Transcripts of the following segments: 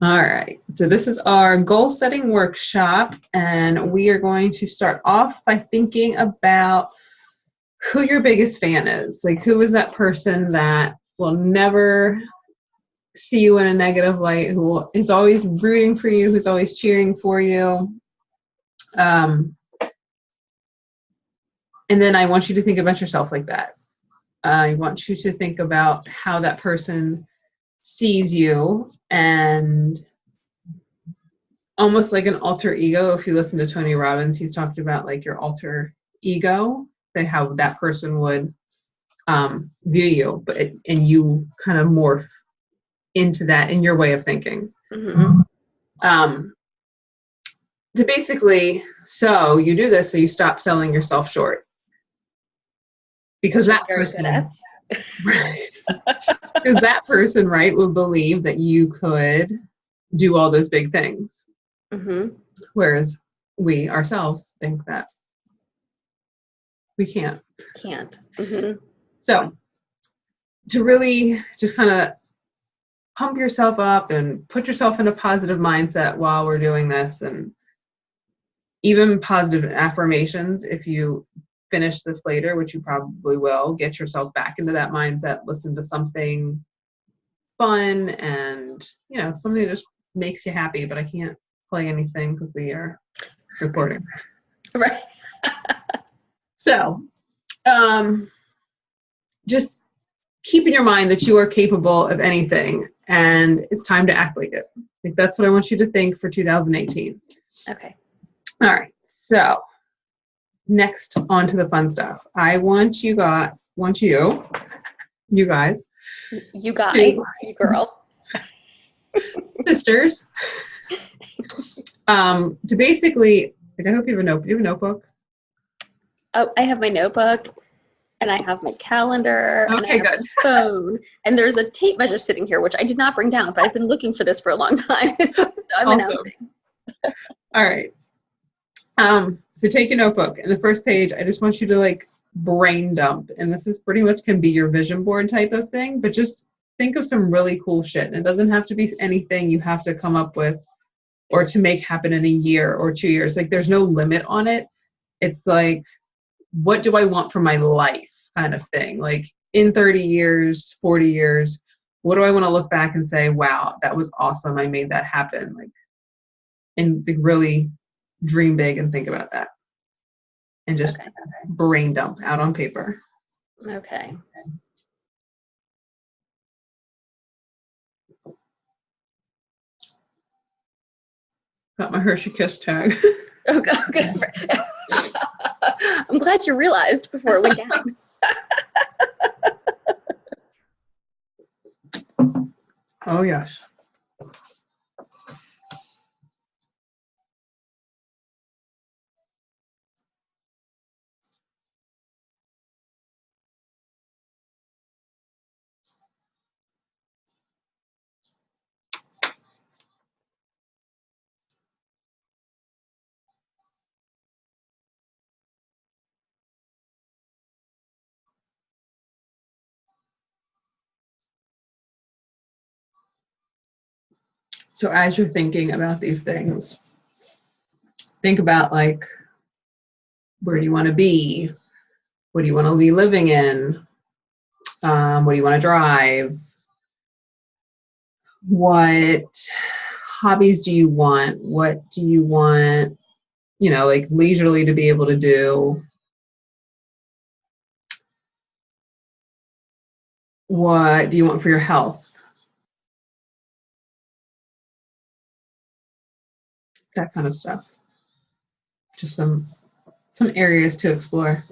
All right. So this is our goal setting workshop, and we are going to start off by thinking about who your biggest fan is. Like, who is that person that will never see you in a negative light, who is always rooting for you, who's always cheering for you. And then I want you to think about yourself like that. I want you to think about how that person sees you, and almost like an alter ego. If you listen to Tony Robbins, he's talked about like your alter ego, like how that person would view you, and you kind of morph into that in your way of thinking. Mm-hmm. So basically, so you do this so you stop selling yourself short. Because that person, because that person, right, will believe that you could do all those big things. Mm-hmm. Whereas we ourselves think that we can't. Mm-hmm. So to really just kind of pump yourself up and put yourself in a positive mindset while we're doing this, and even positive affirmations, if you finish this later, which you probably will, get yourself back into that mindset, listen to something fun and, you know, something that just makes you happy. But I can't play anything because we are recording. Right. So just keep in your mind that you are capable of anything, and it's time to act like it. Like, that's what I want you to think for 2018. Okay. All right. So next, on to the fun stuff. I want you guys, you girl, sisters, to basically, like, I hope you have a notebook. Do you have a notebook? Oh, I have my notebook, and I have my calendar, Okay, and I have good. my phone, and there's a tape measure sitting here, which I did not bring down, but I've been looking for this for a long time. So I'm Awesome. announcing. All right. So take a notebook, and the first page, I just want you to like brain dump. And this is pretty much can be your vision board type of thing, but just think of some really cool shit. And it doesn't have to be anything you have to come up with or to make happen in a year or 2 years. Like, there's no limit on it. It's like, what do I want for my life kind of thing? Like, in 30 years, 40 years, what do I want to look back and say, wow, that was awesome. I made that happen. Like, and really dream big and think about that. And just brain dump out on paper. Okay. Got my Hershey Kiss tag. Oh, good. I'm glad you realized before it went down. Oh, yes. So as you're thinking about these things, think about, like, where do you want to be? What do you want to be living in? What do you want to drive? What hobbies do you want? What do you want, you know, like, leisurely to be able to do? What do you want for your health? That kind of stuff. Just some areas to explore.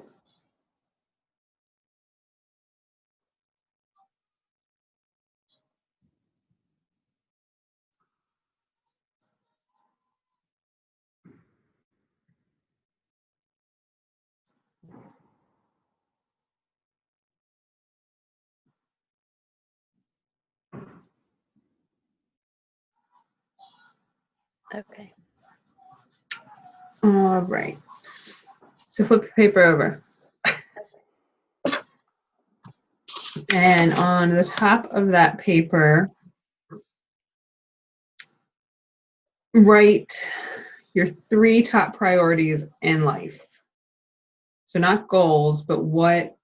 Okay. All right. So flip your paper over. And on the top of that paper, write your 3 top priorities in life. So not goals, but what.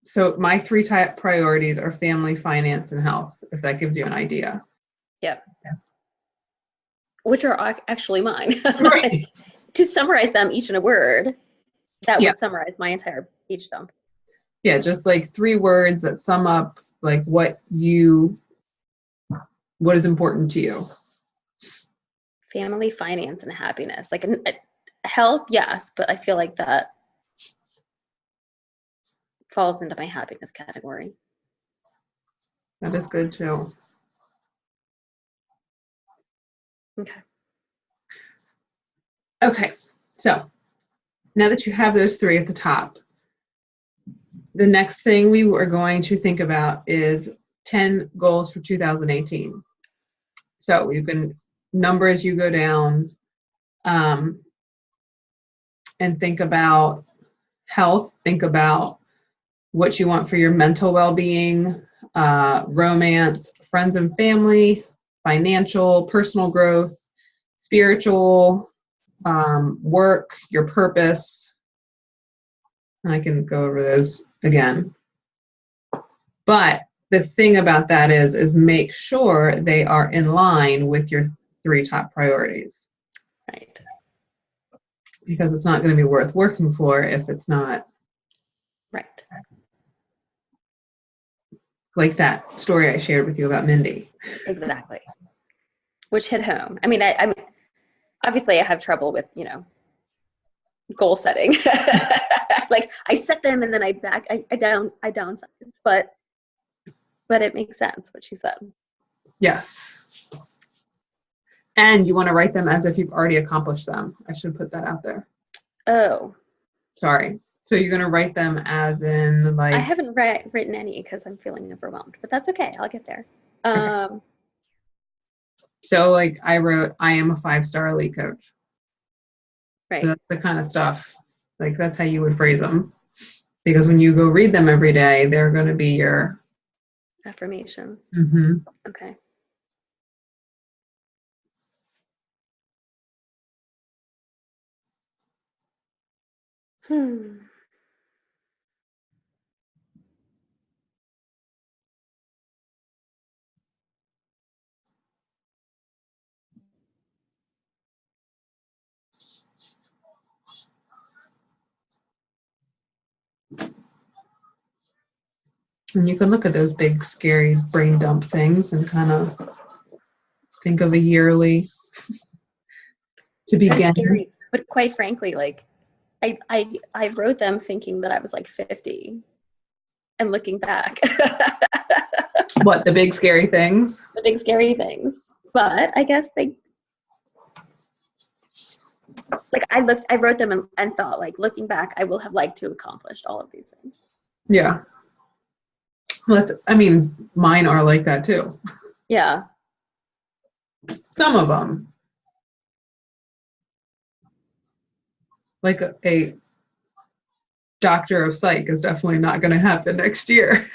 So my 3 top priorities are family, finance, and health, if that gives you an idea. Yep. Which are actually mine. Right. To summarize them each in a word, that Yeah. would summarize my entire page dump. Yeah, just like 3 words that sum up like what is important to you. Family, finance, and happiness. Like health, yes, but I feel like that falls into my happiness category. That is good too. Okay. Okay, so now that you have those 3 at the top, the next thing we are going to think about is 10 goals for 2018. So you can number as you go down, and think about health, think about what you want for your mental well-being, romance, friends and family, financial, personal growth, spiritual, work, your purpose. And I can go over those again. But the thing about that is make sure they are in line with your 3 top priorities. Right. Because it's not going to be worth working for if it's not. Right. Like that story I shared with you about Mindy. Exactly. Which hit home. I mean, I'm obviously I have trouble with, goal setting. Like I set them and then I downsize, but it makes sense what she said. Yes. And you want to write them as if you've already accomplished them. I should put that out there. Oh. Sorry. So you're going to write them as in like. I haven't written any because I'm feeling overwhelmed, but that's okay. I'll get there. Okay. So like I wrote, I am a 5-star elite coach. Right. So that's the kind of stuff, like that's how you would phrase them. Because when you go read them every day, they're going to be your affirmations. Mm-hmm. Okay. And you can look at those big, scary brain dump things and kind of think of a yearly to begin. They're scary, but quite frankly, like I wrote them thinking that I was like 50, and looking back. What, the big scary things? The big scary things, but I guess I wrote them and thought, like, looking back, I will have liked to have accomplished all of these things. Yeah. Well, mine are like that too. Yeah. Some of them. Like a doctor of psych is definitely not going to happen next year.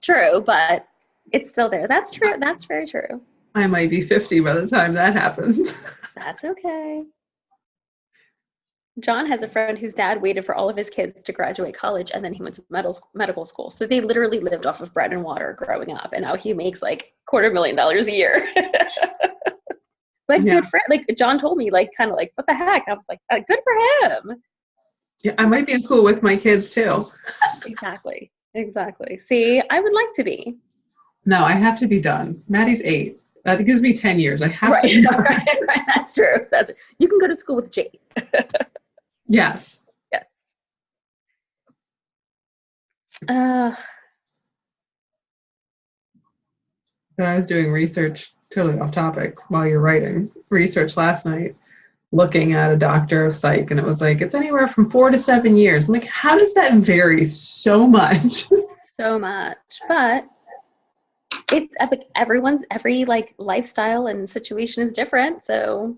True, but it's still there. That's true. That's very true. I might be 50 by the time that happens. That's okay. John has a friend whose dad waited for all of his kids to graduate college, and then he went to medical school. So they literally lived off of bread and water growing up, and now he makes like $250,000 a year. Like, yeah. Good friend. Like John told me, like, kind of like, what the heck? I was like, good for him. Yeah, I might be in school with my kids too. Exactly. See, I would like to be. No, I have to be done. Maddie's 8. That gives me 10 years. I have to be done. Right. That's true. You can go to school with Jade. Yes. Yes. But I was doing research, totally off topic, while you're writing. Research last night, looking at a doctor of psych, and it was like, it's anywhere from 4 to 7 years. I'm like, how does that vary so much? So much. But it's every like lifestyle and situation is different. So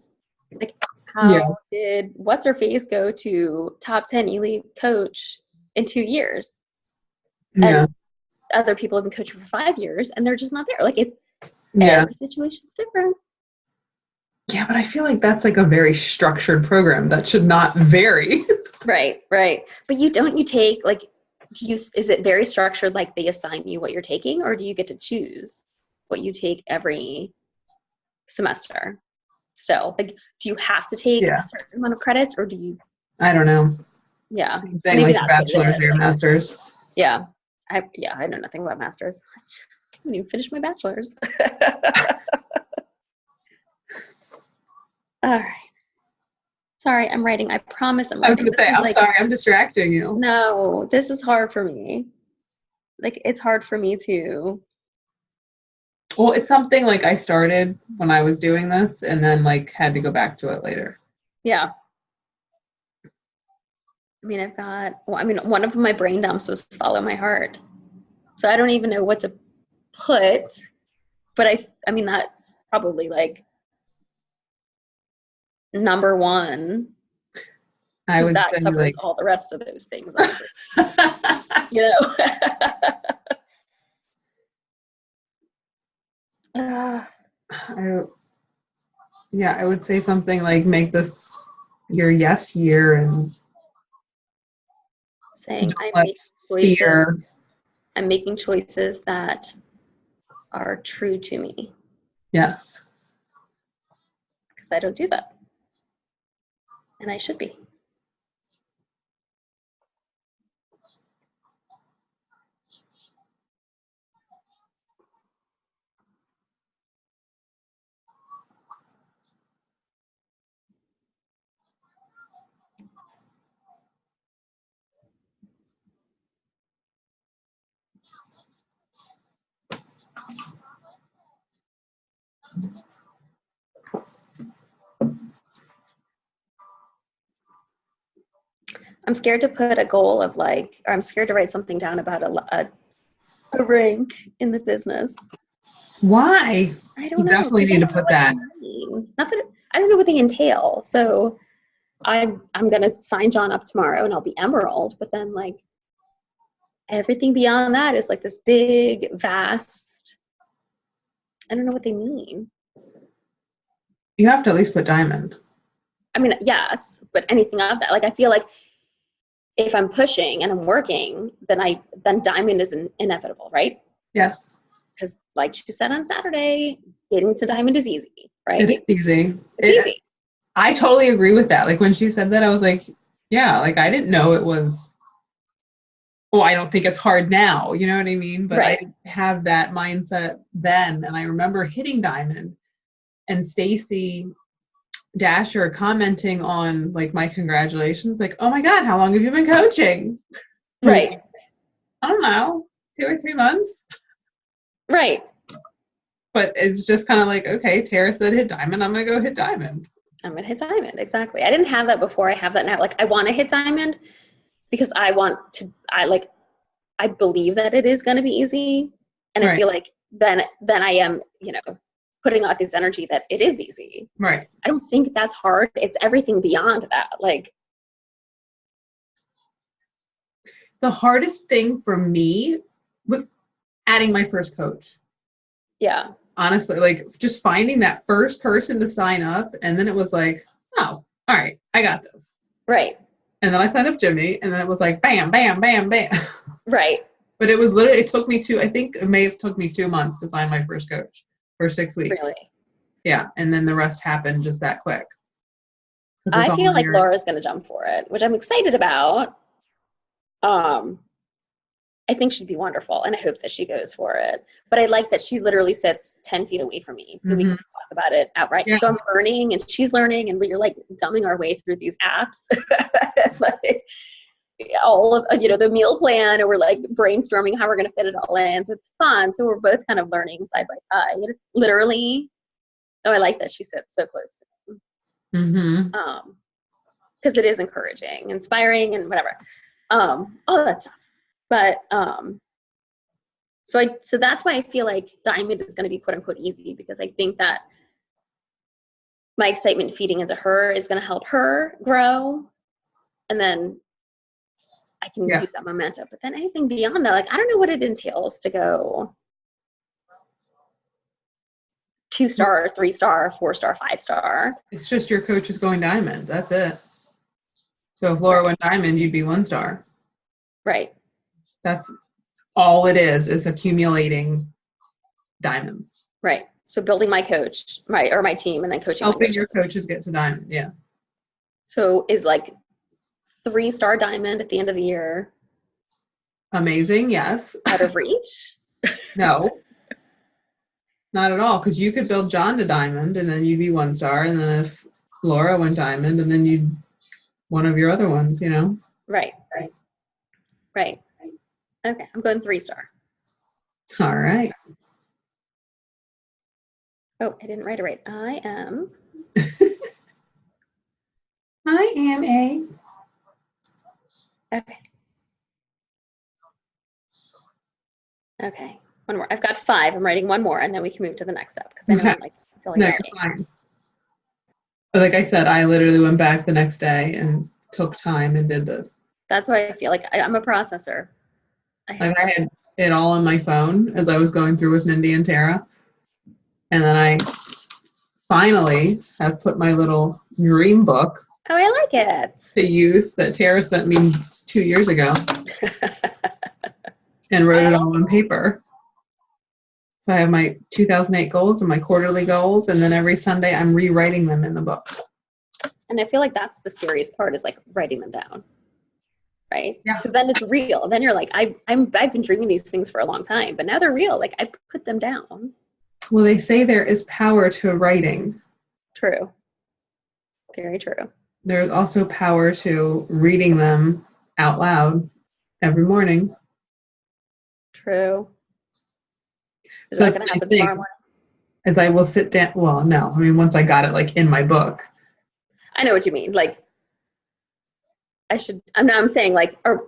like, how did what's her face go to top 10 elite coach in 2 years? Yeah. And other people have been coaching for 5 years and they're just not there. Like Yeah. Every situation's different. Yeah, but I feel like that's like a very structured program that should not vary. Right, right. But you take like, is it very structured, like they assign you what you're taking, or do you get to choose what you take every semester? So, like, do you have to take Yeah. a certain amount of credits, or do you, I don't know. yeah. Same So thing, maybe like your that's what it bachelor's is. or your Like, master's. yeah. I know nothing about masters. I haven't even finished my bachelor's. All right. Sorry, I'm writing. I promise I'm I was writing. going to say, I'm sorry, I'm distracting you. No, this is hard for me. Like, it's hard for me to. Well, it's something like I started when I was doing this and then like had to go back to it later. Yeah. I mean, one of my brain dumps was follow my heart. So I don't even know what to put, but I mean, that's probably like number one, I because would that say covers like, all the rest of those things. You know? I, yeah, I would say something like make this your yes year and Saying don't let fear. I'm making choices that are true to me, Yes. because I don't do that. And I should be. I'm scared to put a goal of like, or I'm scared to write something down about a rank in the business. Why? I don't You know. definitely need to put that. Not that I don't know what they entail. So I'm gonna sign John up tomorrow, and I'll be Emerald. But then like everything beyond that is like this big, vast. I don't know what they mean. You have to at least put diamond. I mean, yes, but anything of that. Like I feel like if I'm pushing and I'm working, then diamond is inevitable, right? Yes. Because like you said on Saturday, getting to diamond is easy, right? It is easy. It's easy. I totally agree with that. Like when she said that, I was like, yeah, like I didn't know it was, well, I don't think it's hard now, you know what I mean? But I Right. didn't have that mindset then. And I remember hitting diamond and Stacy Dasher commenting on like my congratulations, like, oh my God, how long have you been coaching? Right. I don't know, 2 or 3 months. Right. But it was just kind of like, okay, Tara said hit diamond, I'm gonna go hit diamond. I'm gonna hit diamond. Exactly. I didn't have that before. I have that now. Like I want to hit diamond because I believe that it is gonna be easy. And I Right. feel like then I am, putting out this energy that it is easy. Right. I don't think that's hard. It's everything beyond that. Like the hardest thing for me was adding my first coach. yeah. Honestly, like just finding that first person to sign up. And then it was like, oh, all right, I got this. Right. And then I signed up Jimmy, and then it was like, bam, bam, bam, bam. Right. But it was literally, I think it may have took me 2 months to sign my first coach for 6 weeks. Really. Yeah. And then the rest happened just that quick. I feel like Laura's gonna jump for it, which I'm excited about. I think she'd be wonderful, and I hope that she goes for it. But I like that she literally sits 10 feet away from me, so we can talk about it outright. Yeah. So I'm learning, and she's learning, and we're like dumbing our way through these apps, like all of the meal plan, and we're like brainstorming how we're going to fit it all in. So it's fun. So we're both kind of learning side by side, literally. Oh, I like that she sits so close to me. Mm-hmm. Because it is encouraging, inspiring, and whatever. All that stuff. But so that's why I feel like diamond is going to be quote unquote easy, because I think that my excitement feeding into her is going to help her grow, and then I can use that momentum. But then anything beyond that, like I don't know what it entails to go 2-star, 3-star, 4-star, 5-star. It's just your coach is going diamond. That's it. So if Laura went diamond, you'd be 1-star. Right. That's all it is accumulating diamonds. Right. So building my coach, my team, and then coaching my Helping coaches. your coaches get to diamond. Yeah. So is like 3-star diamond at the end of the year Amazing. Yes. out of reach? No. Not at all. Because you could build John to diamond and then you'd be 1-star. And then if Laura went diamond and then you'd one of your other ones, you know? Right. Right. Okay. I'm going 3-star. All right. Oh, I didn't write it right. I am a. okay. Okay. One more. I've got 5. I'm writing one more, and then we can move to the next step because I know I'm like I feel like No, writing. you're fine. But like I said, I literally went back the next day and took time and did this. That's why I feel like I'm a processor. I had it all on my phone as I was going through with Mindy and Tara. And then I finally have put my little dream book Oh, I like it. to use that Tara sent me 2 years ago and wrote it all on paper. So I have my 2008 goals and my quarterly goals, and then every Sunday I'm rewriting them in the book. And I feel like that's the scariest part is like writing them down, right? Yeah. Because then it's real. Then you're like, I've been dreaming these things for a long time, but now they're real. Like I put them down. Well, they say there is power to writing. True. Very true. There's also power to reading them out loud every morning. True. Is So that that's going the to happen thing, tomorrow morning? as I will sit down. Well, no, I mean, once I got it like in my book. I know what you mean. Like I should, I'm saying like, are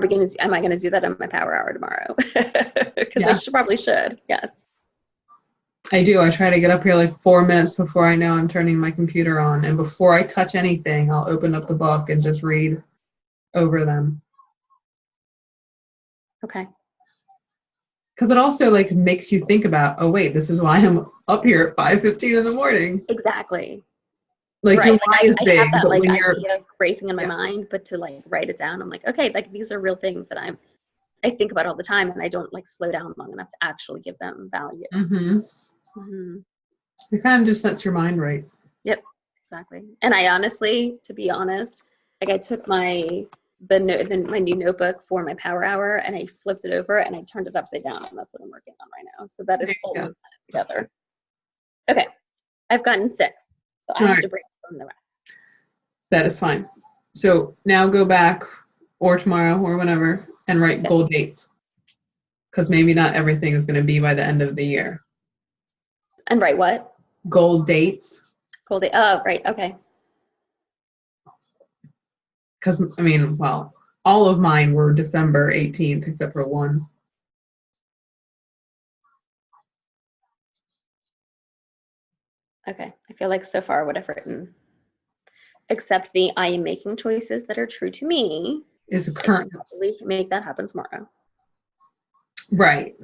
we going to, am I going to do that on my power hour tomorrow? Because I probably should. Yes. I do. I try to get up here like 4 minutes before I know I'm turning my computer on. And before I touch anything, I'll open up the book and just read over them. Okay. Because it also like makes you think about, oh wait, this is why I'm up here at 5:15 in the morning. Exactly. Like right. your why is I big, have that but like when idea you're racing in my mind, but to like write it down, I'm like, okay, like these are real things that I think about all the time, and I don't like slow down long enough to actually give them value. It kind of just sets your mind right. Yep, exactly. And I honestly, to be honest, like I took my new notebook for my power hour and I flipped it over and I turned it upside down, and that's what I'm working on right now. So that is holding that together. Okay, I've gotten 6, so I have to break from the rest. That is fine. So now go back or tomorrow or whenever and write goal dates. Because maybe not everything is going to be by the end of the year. And write what? Goal dates. Goal date. Oh, right. Okay. Because, I mean, well, all of mine were December 18th except for one. Okay. I feel like so far what I've written, except the I am making choices that are true to me, is current. Probably make that happen tomorrow. Right.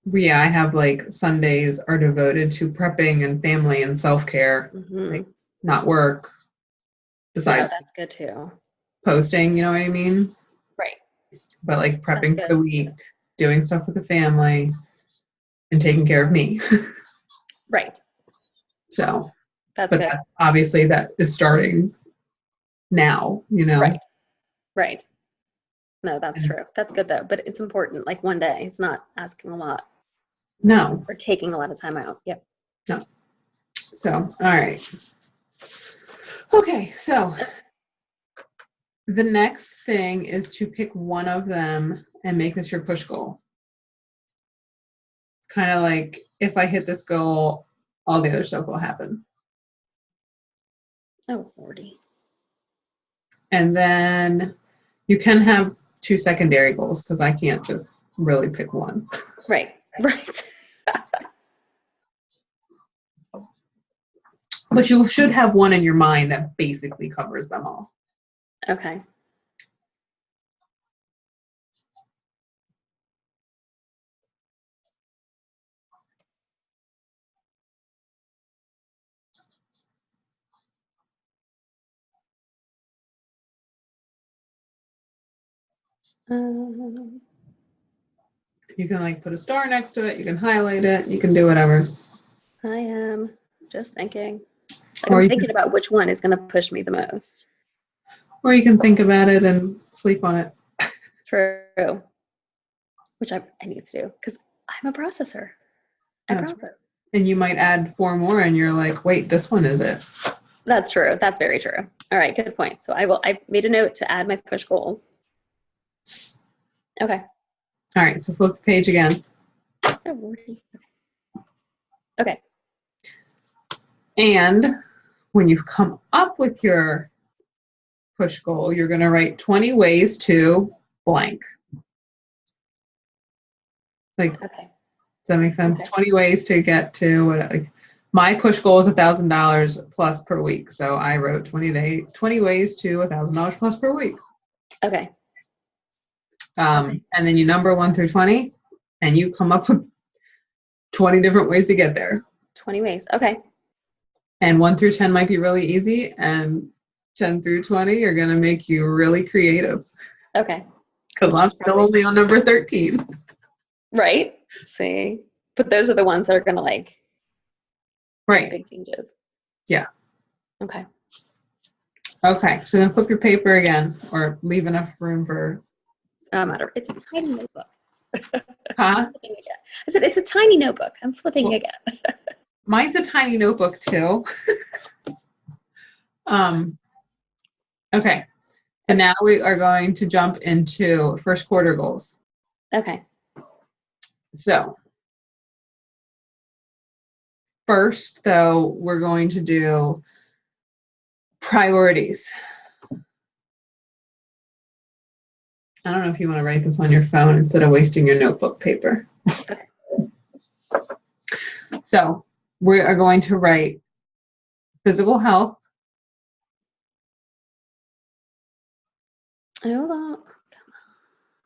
Yeah, I have like Sundays are devoted to prepping and family and self-care, like not work. Besides, that's good too. Posting, you know what I mean? Right. But like prepping for the week, doing stuff with the family, and taking care of me. Right. So, that's good. That's obviously that is starting now, you know? Right. Right. No, that's true. That's good though. But it's important. Like one day, it's not asking a lot. No. Or taking a lot of time out. Yep. No. So, all right. Okay, so the next thing is to pick one of them and make this your push goal. Kind of like, if I hit this goal, all the other stuff will happen. Oh, Lordy. And then you can have 2 secondary goals because I can't just really pick one. Right. Right. But you should have one in your mind that basically covers them all. Okay. You can like put a star next to it. You can highlight it. You can do whatever. I am just thinking. Like, Or I'm you thinking about which one is going to push me the most. Or you can think about it and sleep on it. True. Which I need to do because I'm a processor. I That's process. And you might add 4 more and you're like, wait, this one is it. That's true. That's very true. All right, good point. So I made a note to add my push goals. Okay. All right, so flip the page again. Okay. And when you've come up with your push goal, you're going to write 20 ways to blank. Like, Okay. does that make sense? Okay. 20 ways to get to what? Like, my push goal is $1,000 plus per week. So I wrote 20 ways to $1,000 plus per week. Okay. And then you number 1 through 20, and you come up with 20 different ways to get there. 20 ways. Okay. And 1 through 10 might be really easy, and 10 through 20 are going to make you really creative. Okay. Because I'm still only on number 13. Right. See, but those are the ones that are going to like Right. big changes. Yeah. Okay. Okay. So then flip your paper again, or leave enough room for. Matter. It's a tiny notebook. Huh? I said it's a tiny notebook. I'm flipping again. Mine's a tiny notebook too. Okay. So now we are going to jump into first quarter goals. Okay. So first, though, we're going to do priorities. I don't know if you want to write this on your phone instead of wasting your notebook paper. Okay. So we are going to write physical health. Hold on.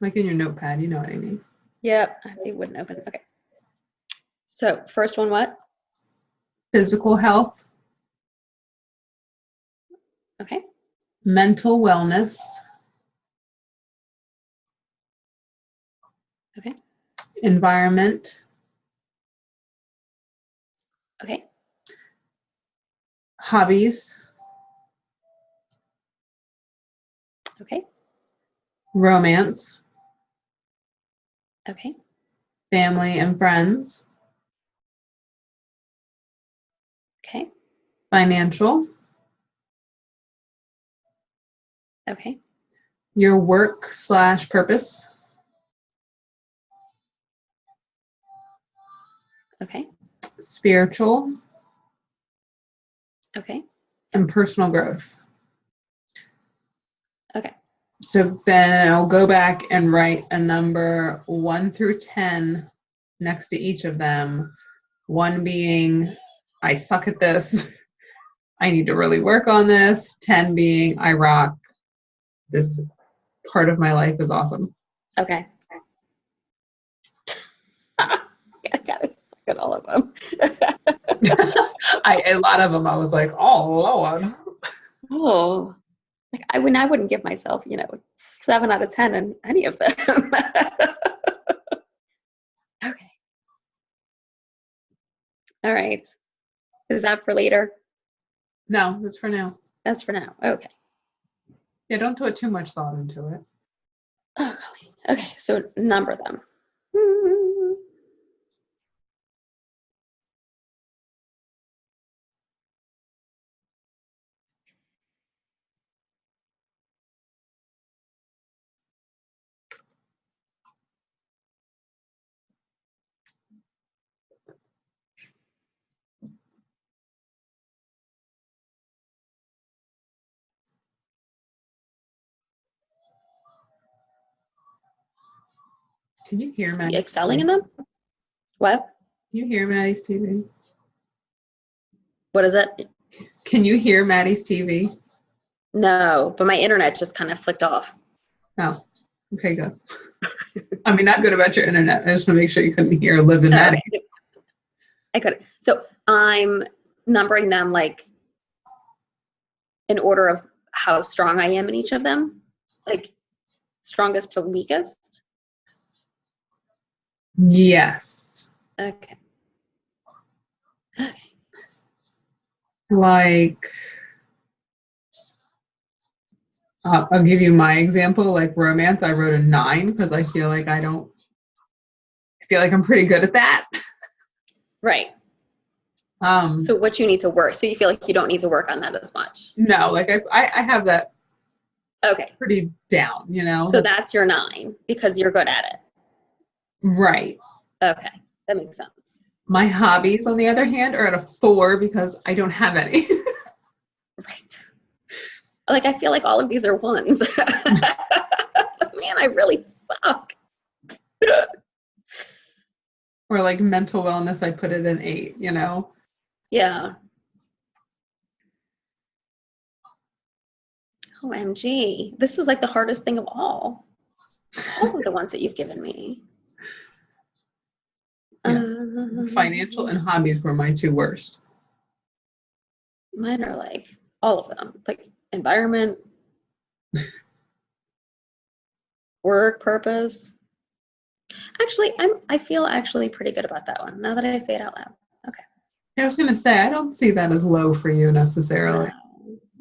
Like in your notepad, you know what I mean. Yep, it wouldn't open. Okay. So first one, what? Physical health. Okay. Mental wellness. Okay. Environment. Okay. Hobbies. Okay. Romance. Okay. Family and friends. Okay. Financial. Okay. Your work/purpose. Okay. Spiritual. Okay. And personal growth. Okay. So then I'll go back and write a number 1 through 10 next to each of them. 1 being, I suck at this. I need to really work on this. 10 being, I rock. This part of my life is awesome. Okay. I gotta suck at all of them. A lot of them I was like, oh Lord. Oh, like I wouldn't give myself, 7 out of 10 in any of them. Okay. All right. Is that for later? No, that's for now. That's for now. Okay. Yeah, don't put too much thought into it. Oh, golly. Okay, so number them. Can you hear Maddie? Excelling in them? What? Can you hear Maddie's TV? What is it? Can you hear Maddie's TV? No, but my internet just kind of flicked off. Oh, okay, good. I mean, not good about your internet. I just want to make sure you couldn't hear Liv and Maddie. I couldn't. So I'm numbering them like in order of how strong I am in each of them. Like, strongest to weakest? Yes. Okay. Like, I'll give you my example. Like romance, I wrote a 9 because I feel like I'm pretty good at that. Right. Um, So what you need to work. So you feel like you don't need to work on that as much. no, like I have that Okay. pretty down, you know? So that's your 9 because you're good at it. Right. Okay. That makes sense. My hobbies, on the other hand, are at a 4 because I don't have any. Right. Like, I feel like all of these are 1s. Man, I really suck. Or like mental wellness, I put it in 8, you know? Yeah. OMG. This is like the hardest thing of all. All of the ones that you've given me. Yeah. Financial and hobbies were my 2 worst. Mine are like all of them. Like environment, work, purpose. Actually, I feel actually pretty good about that one now that I say it out loud. Okay. I was gonna say, I don't see that as low for you necessarily. Wow.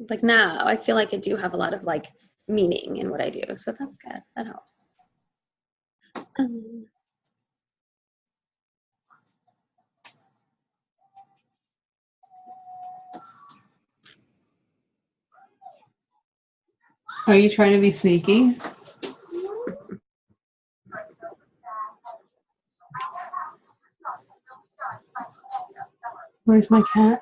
Like now, I feel like I do have a lot of like meaning in what I do, so that's good. That helps. Um, Are you trying to be sneaky? Where's my cat?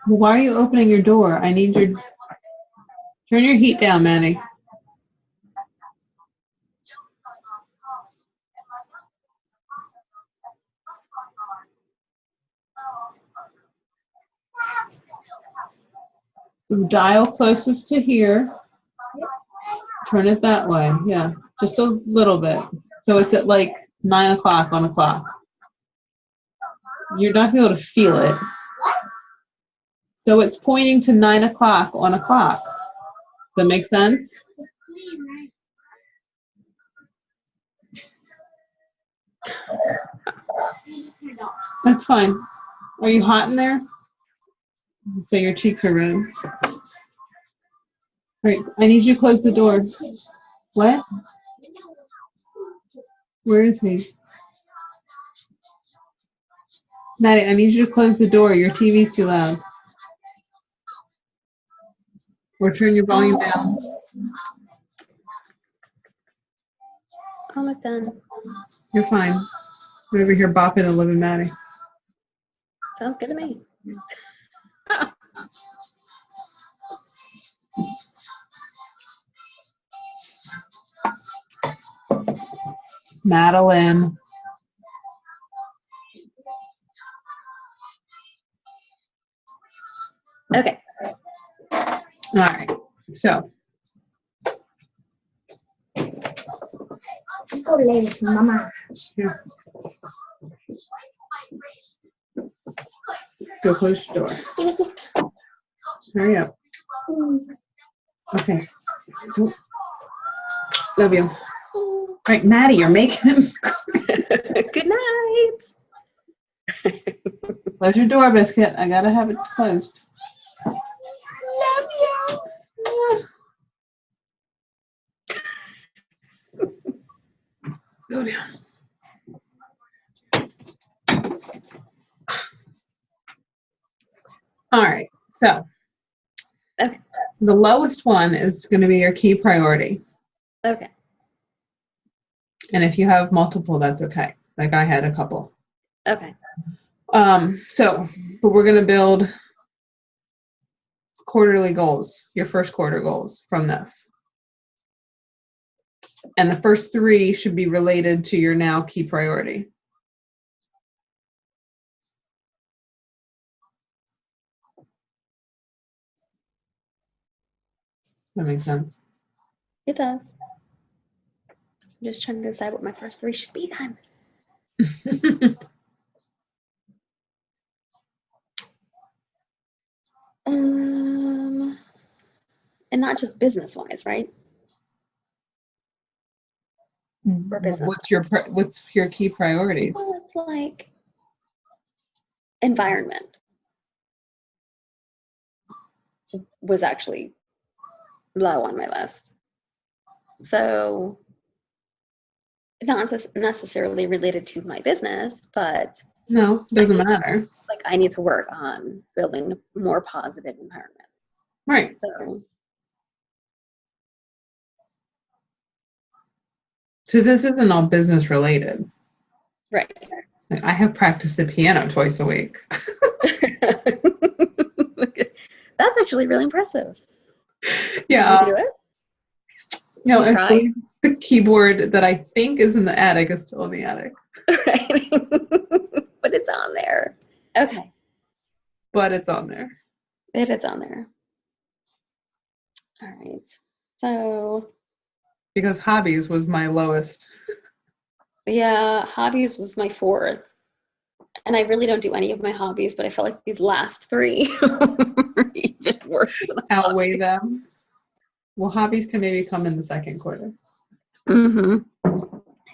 Well, why are you opening your door? I need your... Turn your heat down, Maddie. The dial closest to here. Turn it that way. Yeah, just a little bit. So it's at like 9 o'clock on a clock. You're not gonna be able to feel it. So it's pointing to 9 o'clock on a clock. Does that make sense? That's fine. Are you hot in there? So your cheeks are red. All right, I need you to close the door. What? Where is he? Maddie, I need you to close the door. Your TV's too loud. Or turn your volume down. almost done. You're fine. I'm over here bopping and living Maddie. Sounds good to me. Madeline. Okay. All right. So. Mama. Yeah. Go close the door. Hurry up. Okay. Don't. Love you. All right, Maddie, you're making him. Good night. Close your door, Biscuit. I gotta have it closed. Love you. Go down. All right, so Okay. the lowest one is going to be your key priority. Okay. And if you have multiple, that's okay. Like I had a couple. Okay. But we're going to build quarterly goals, your first quarter goals from this. And the first 3 should be related to your now key priority. That makes sense. It does. I'm just trying to decide what my first 3 should be then. And not just business wise, right? Or business. What's your key priorities? Well, it's like environment was actually low on my list. So not necessarily related to my business, but No, doesn't matter. like I need to work on building a more positive environment. Right. So this isn't all business related. Right. I have practiced the piano twice a week. That's actually really impressive. Yeah. Did you do it? No, You tried? the keyboard that I think is in the attic is still in the attic. Right. But it's on there. Okay. But it's on there. It is on there. All right. So because hobbies was my lowest. yeah, hobbies was my 4th. And I really don't do any of my hobbies, but I felt like these last 3 are even worse than Outweigh hobbies. them. Well, hobbies can maybe come in the second quarter. Mm-hmm.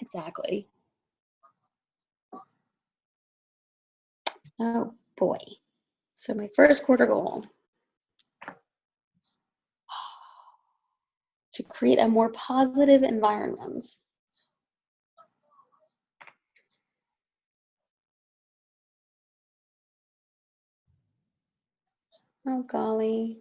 Exactly. Oh boy. So my first quarter goal, to create a more positive environment. Oh golly.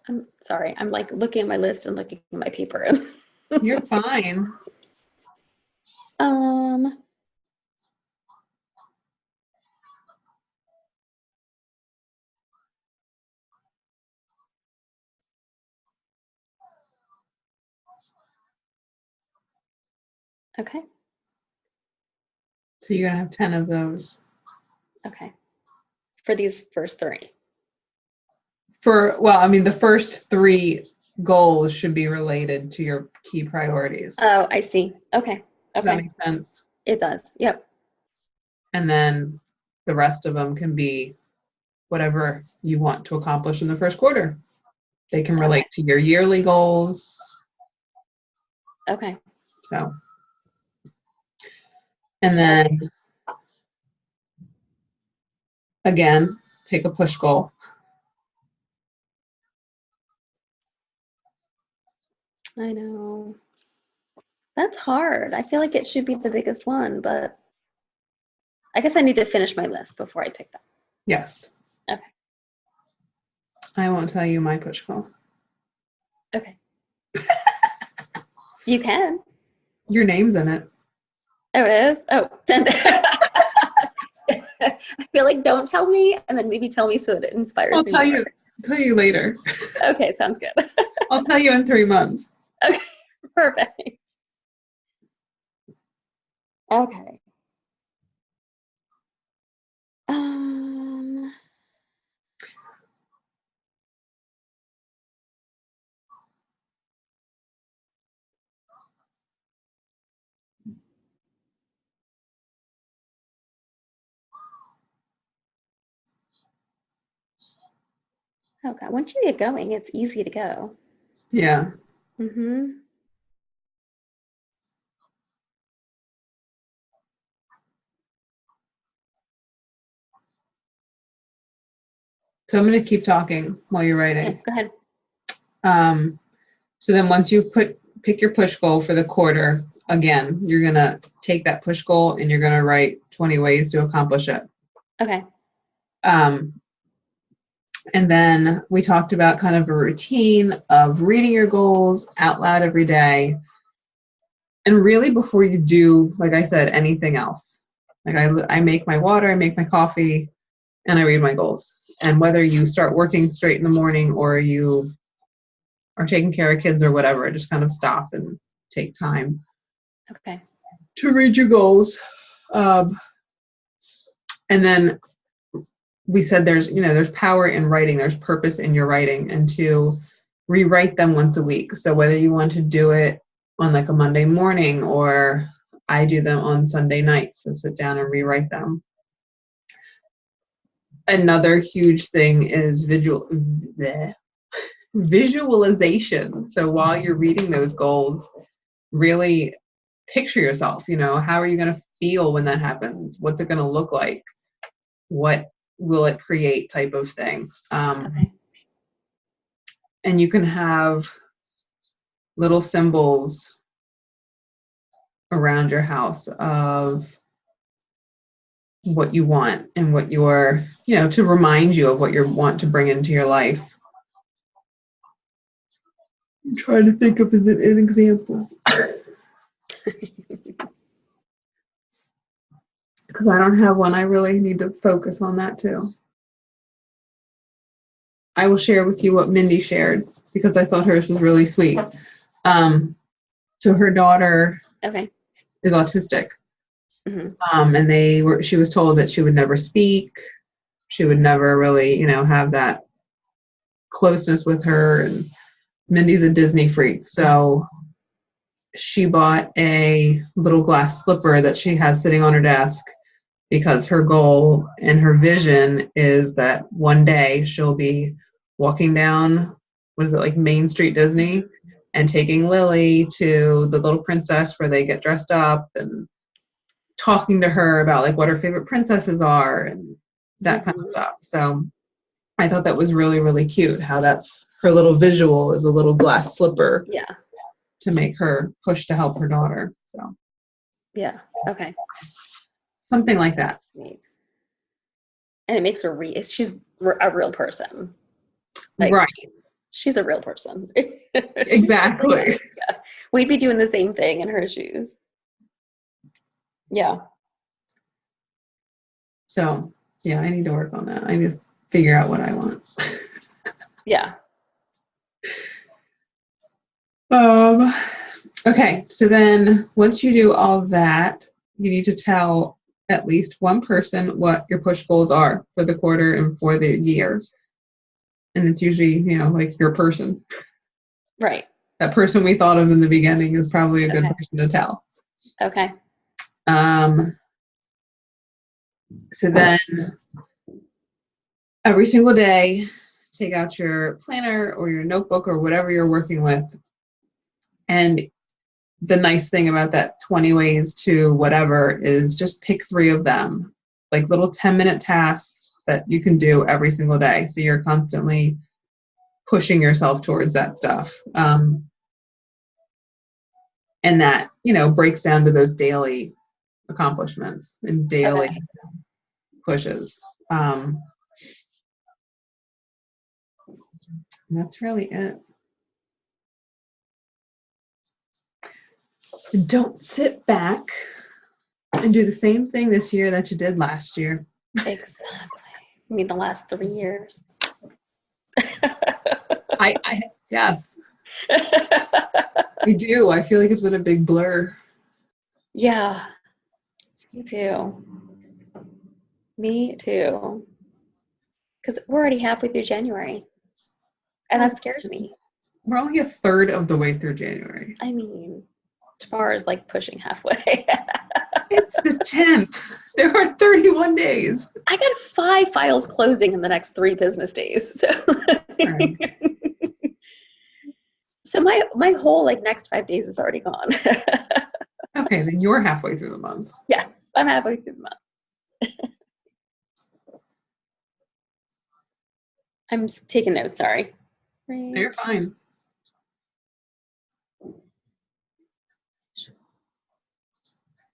I'm sorry. I'm like looking at my list and looking at my paper. You're fine. Okay. So you're gonna have 10 of those. Okay. For these first 3. The first 3 goals should be related to your key priorities. Oh, I see. Okay. Does that make sense? It does. Yep. And then the rest of them can be whatever you want to accomplish in the first quarter. They can relate to your yearly goals. Okay. So, and then again, pick a push goal. I know. That's hard. I feel like it should be the biggest one, but I guess I need to finish my list before I pick that. Yes. Okay. I won't tell you my push goal. Okay. You can. Your name's in it. Oh, it is? Oh. I feel like don't tell me and then maybe tell me so that it inspires me. I'll tell you later. Okay, sounds good. I'll tell you in 3 months. Okay, perfect. Okay. Okay, once you get going, it's easy to go. Yeah. Mm-hmm. So I'm going to keep talking while you're writing. Yeah, go ahead. So then once you pick your push goal for the quarter, again, you're going to take that push goal and you're going to write 20 ways to accomplish it. Okay. And then we talked about kind of a routine of reading your goals out loud every day. And really before you do, like I said, anything else. Like I make my water, I make my coffee, and I read my goals. And whether you start working straight in the morning or you are taking care of kids or whatever, just kind of stop and take time. Okay. To read your goals. And then we said there's power in writing, there's purpose in your writing, and to rewrite them once a week. So whether you want to do it on like a Monday morning or I do them on Sunday nights, so sit down and rewrite them. another huge thing is visualization. So while you're reading those goals, really picture yourself, how are you going to feel when that happens? What's it going to look like? What will it create type of thing? Okay. And you can have little symbols around your house of what you want and what you're, to remind you of what you want to bring into your life. I'm trying to think of an example. Because I don't have one. I really need to focus on that too. I will share with you what Mindy shared because I thought hers was really sweet. So her daughter is autistic. Mm-hmm. And she was told that she would never speak. She would never really, have that closeness with her. And Mindy's a Disney freak. So she bought a little glass slipper that she has sitting on her desk because her goal and her vision is that one day she'll be walking down, Main Street Disney, and taking Lily to the Little Princess where they get dressed up and talking to her about what her favorite princesses are and that kind of stuff. So I thought that was really, really cute how that's her little visual is a little glass slipper. Yeah. To make her push to help her daughter. So. Yeah. Okay. Something like that. And it makes her she's a real person. Right. She's a real person. Exactly. Yeah. We'd be doing the same thing in her shoes. Yeah. So, yeah, I need to work on that. I need to figure out what I want. Yeah. Okay, so then once you do all that, you need to tell at least one person what your push goals are for the quarter and for the year. And it's usually, your person. Right. That person we thought of in the beginning is probably a good person to tell. Okay. So then every single day, take out your planner or your notebook or whatever you're working with. And the nice thing about that 20 ways to whatever is just pick 3 of them, like little 10-minute tasks that you can do every single day. So you're constantly pushing yourself towards that stuff. And that, breaks down to those daily accomplishments and daily pushes. And that's really it. Don't sit back and do the same thing this year that you did last year. Exactly. I mean, the last 3 years. Yes. I do. I feel like it's been a big blur. Yeah. Me too. Because we're already halfway through January. And that scares me. We're only a third of the way through January. I mean, tomorrow is pushing halfway. It's the 10th. There are 31 days. I got 5 files closing in the next 3 business days. So, Right. So my whole next 5 days is already gone. Okay, then you're halfway through the month. Yes, I'm halfway through the month. I'm taking notes, sorry. No, you're fine.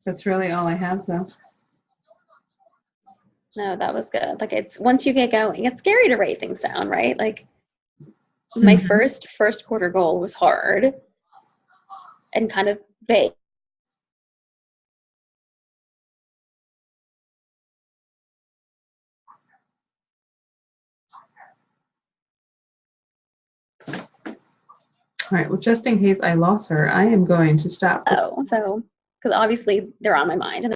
That's really all I have, though. No, that was good. It's once you get going, it's scary to write things down, right? My first quarter goal was hard and kind of vague. All right, well, just in case I lost her, I am going to stop. Oh, so, because obviously they're on my mind. And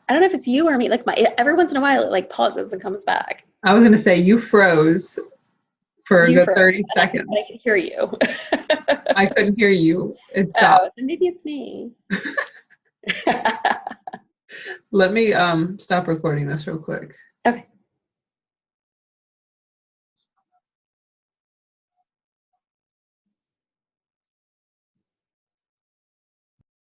I don't know if it's you or me, every once in a while it pauses and comes back. I was going to say you froze for a good 30 seconds. I could hear you. I couldn't hear you. It stopped. Oh, so maybe it's me. Let me stop recording this real quick. Okay.